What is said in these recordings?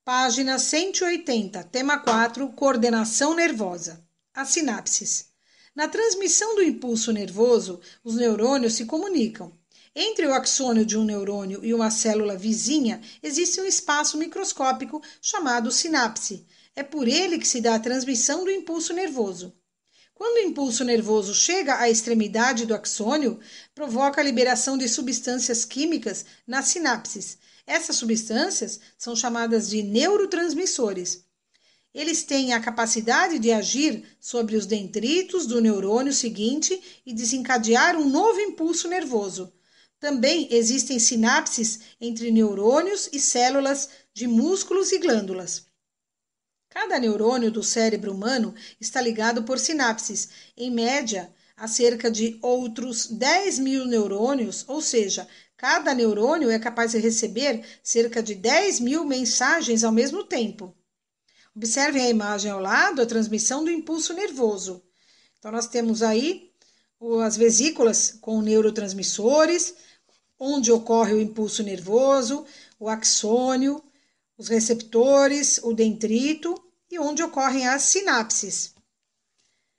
Página 180, tema 4, coordenação nervosa. As sinapses. Na transmissão do impulso nervoso, os neurônios se comunicam. Entre o axônio de um neurônio e uma célula vizinha, existe um espaço microscópico chamado sinapse. É por ele que se dá a transmissão do impulso nervoso. Quando o impulso nervoso chega à extremidade do axônio, provoca a liberação de substâncias químicas nas sinapses. Essas substâncias são chamadas de neurotransmissores. Eles têm a capacidade de agir sobre os dendritos do neurônio seguinte e desencadear um novo impulso nervoso. Também existem sinapses entre neurônios e células de músculos e glândulas. Cada neurônio do cérebro humano está ligado por sinapses, em média, a cerca de outros 10.000 neurônios, ou seja, cada neurônio é capaz de receber cerca de 10.000 mensagens ao mesmo tempo. Observem a imagem ao lado, a transmissão do impulso nervoso. Então, nós temos aí as vesículas com neurotransmissores, onde ocorre o impulso nervoso, o axônio, os receptores, o dendrito e onde ocorrem as sinapses.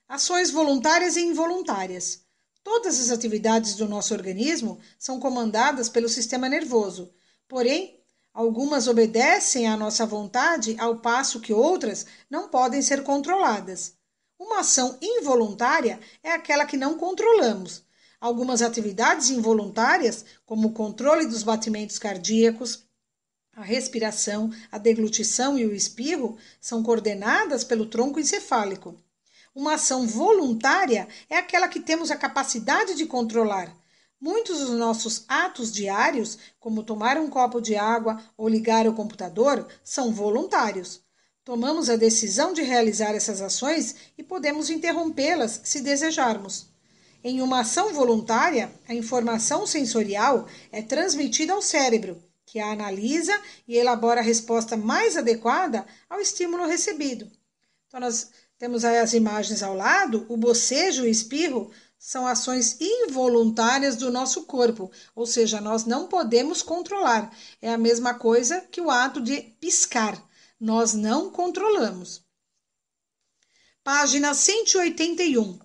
Ações voluntárias e involuntárias. Todas as atividades do nosso organismo são comandadas pelo sistema nervoso, porém, algumas obedecem à nossa vontade, ao passo que outras não podem ser controladas. Uma ação involuntária é aquela que não controlamos. Algumas atividades involuntárias, como o controle dos batimentos cardíacos, a respiração, a deglutição e o espirro, são coordenadas pelo tronco encefálico. Uma ação voluntária é aquela que temos a capacidade de controlar. Muitos dos nossos atos diários, como tomar um copo de água ou ligar o computador, são voluntários. Tomamos a decisão de realizar essas ações e podemos interrompê-las se desejarmos. Em uma ação voluntária, a informação sensorial é transmitida ao cérebro, que a analisa e elabora a resposta mais adequada ao estímulo recebido. Então, nós temos aí as imagens ao lado, o bocejo e o espirro são ações involuntárias do nosso corpo, ou seja, nós não podemos controlar. É a mesma coisa que o ato de piscar, nós não controlamos. Página 181,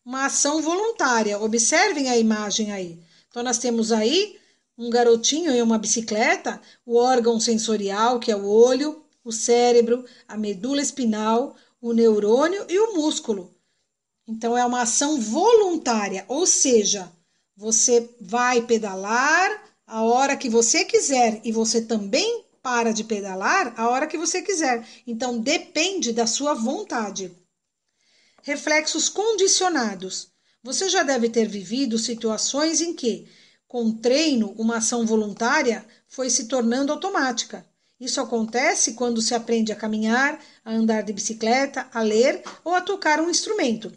uma ação voluntária, observem a imagem aí. Então, nós temos aí um garotinho em uma bicicleta, o órgão sensorial, que é o olho, o cérebro, a medula espinal, o neurônio e o músculo. Então, é uma ação voluntária, ou seja, você vai pedalar a hora que você quiser e você também para de pedalar a hora que você quiser. Então, depende da sua vontade. Reflexos condicionados. Você já deve ter vivido situações em que, com treino, uma ação voluntária foi se tornando automática. Isso acontece quando se aprende a caminhar, a andar de bicicleta, a ler ou a tocar um instrumento.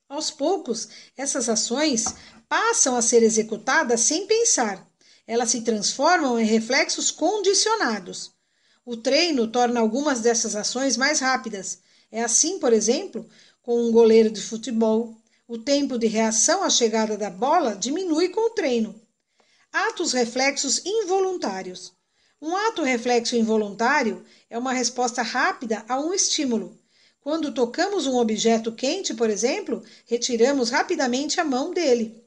Aos poucos, essas ações passam a ser executadas sem pensar. Elas se transformam em reflexos condicionados. O treino torna algumas dessas ações mais rápidas. É assim, por exemplo, com um goleiro de futebol. O tempo de reação à chegada da bola diminui com o treino. Atos reflexos involuntários. Um ato reflexo involuntário é uma resposta rápida a um estímulo. Quando tocamos um objeto quente, por exemplo, retiramos rapidamente a mão dele.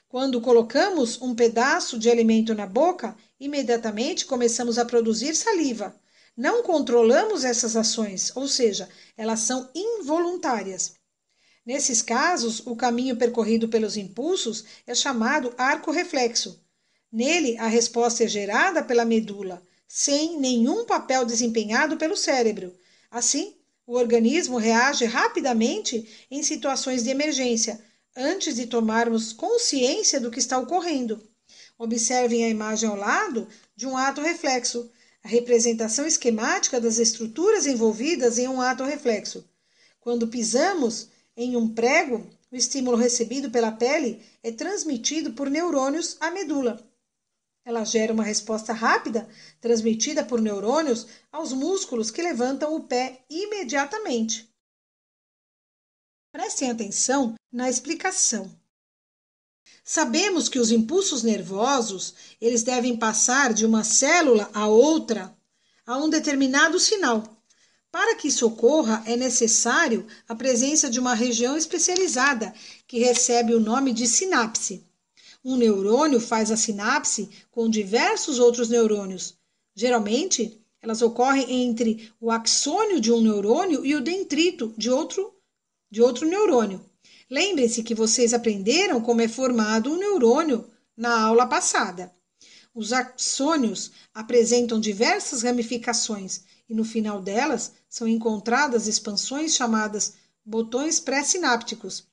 Quando colocamos um pedaço de alimento na boca, imediatamente começamos a produzir saliva. Não controlamos essas ações, ou seja, elas são involuntárias. Nesses casos, o caminho percorrido pelos impulsos é chamado arco reflexo. Nele, a resposta é gerada pela medula, sem nenhum papel desempenhado pelo cérebro. Assim, o organismo reage rapidamente em situações de emergência, antes de tomarmos consciência do que está ocorrendo. Observem a imagem ao lado de um ato reflexo, a representação esquemática das estruturas envolvidas em um ato reflexo. Quando pisamos em um prego, o estímulo recebido pela pele é transmitido por neurônios à medula. Ela gera uma resposta rápida, transmitida por neurônios aos músculos que levantam o pé imediatamente. Prestem atenção na explicação. Sabemos que os impulsos nervosos, eles devem passar de uma célula a outra a um determinado sinal. Para que isso ocorra, é necessário a presença de uma região especializada, que recebe o nome de sinapse. Um neurônio faz a sinapse com diversos outros neurônios. Geralmente, elas ocorrem entre o axônio de um neurônio e o dendrito de outro neurônio. Lembrem-se que vocês aprenderam como é formado um neurônio na aula passada. Os axônios apresentam diversas ramificações e no final delas são encontradas expansões chamadas botões pré-sinápticos.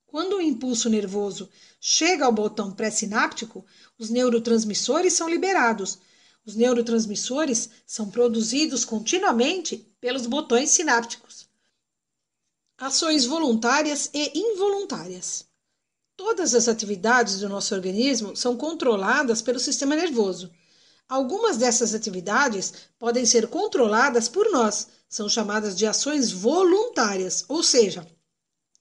Quando o impulso nervoso chega ao botão pré-sináptico, os neurotransmissores são liberados. Os neurotransmissores são produzidos continuamente pelos botões sinápticos. Ações voluntárias e involuntárias. Todas as atividades do nosso organismo são controladas pelo sistema nervoso. Algumas dessas atividades podem ser controladas por nós, são chamadas de ações voluntárias, ou seja,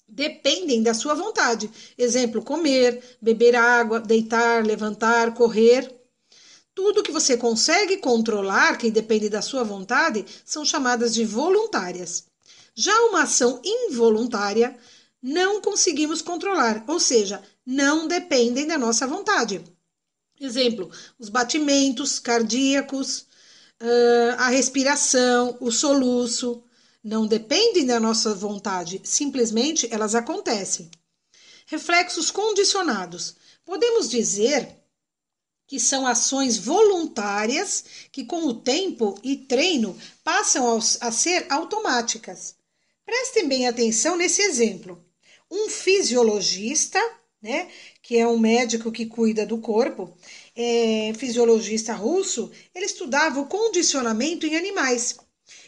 dependem da sua vontade. Exemplo, comer, beber água, deitar, levantar, correr. Tudo que você consegue controlar, que depende da sua vontade, são chamadas de voluntárias. Já uma ação involuntária, não conseguimos controlar, ou seja, não dependem da nossa vontade. Exemplo, os batimentos cardíacos, a respiração, o soluço, não dependem da nossa vontade, simplesmente elas acontecem. Reflexos condicionados. Podemos dizer que são ações voluntárias que, com o tempo e treino, passam a ser automáticas. Prestem bem atenção nesse exemplo. Um fisiologista, que é um médico que cuida do corpo, fisiologista russo, ele estudava o condicionamento em animais.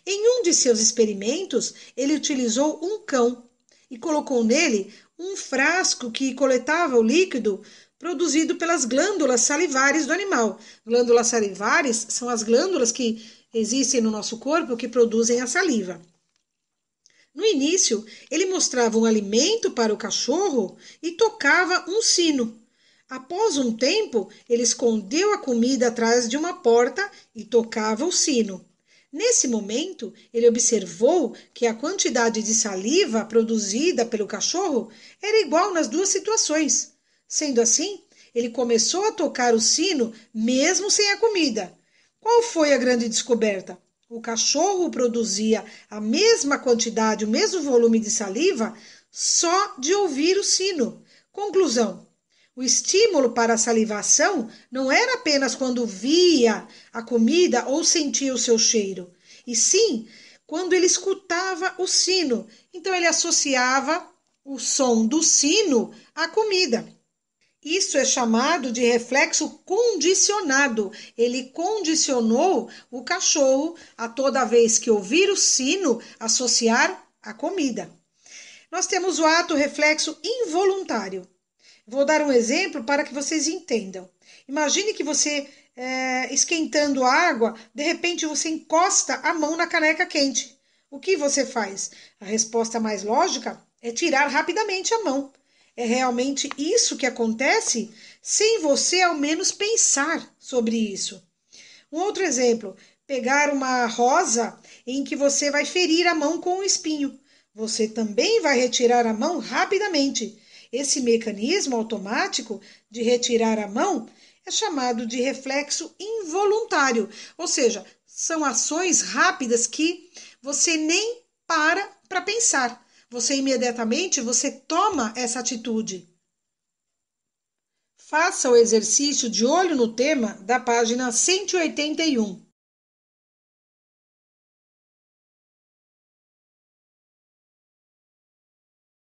Em um de seus experimentos, ele utilizou um cão e colocou nele um frasco que coletava o líquido produzido pelas glândulas salivares do animal. Glândulas salivares são as glândulas que existem no nosso corpo que produzem a saliva. No início, ele mostrava um alimento para o cachorro e tocava um sino. Após um tempo, ele escondeu a comida atrás de uma porta e tocava o sino. Nesse momento, ele observou que a quantidade de saliva produzida pelo cachorro era igual nas duas situações. Sendo assim, ele começou a tocar o sino mesmo sem a comida. Qual foi a grande descoberta? O cachorro produzia a mesma quantidade, o mesmo volume de saliva só de ouvir o sino. Conclusão: o estímulo para a salivação não era apenas quando via a comida ou sentia o seu cheiro, e sim quando ele escutava o sino. Então ele associava o som do sino à comida. Isso é chamado de reflexo condicionado. Ele condicionou o cachorro a toda vez que ouvir o sino associar a comida. Nós temos o ato reflexo involuntário. Vou dar um exemplo para que vocês entendam. Imagine que você, esquentando água, de repente você encosta a mão na caneca quente. O que você faz? A resposta mais lógica é tirar rapidamente a mão. É realmente isso que acontece sem você ao menos pensar sobre isso. Um outro exemplo, pegar uma rosa em que você vai ferir a mão com um espinho. Você também vai retirar a mão rapidamente. Esse mecanismo automático de retirar a mão é chamado de reflexo involuntário, ou seja, são ações rápidas que você nem para pensar. Você imediatamente toma essa atitude. Faça o exercício de olho no tema da página 181.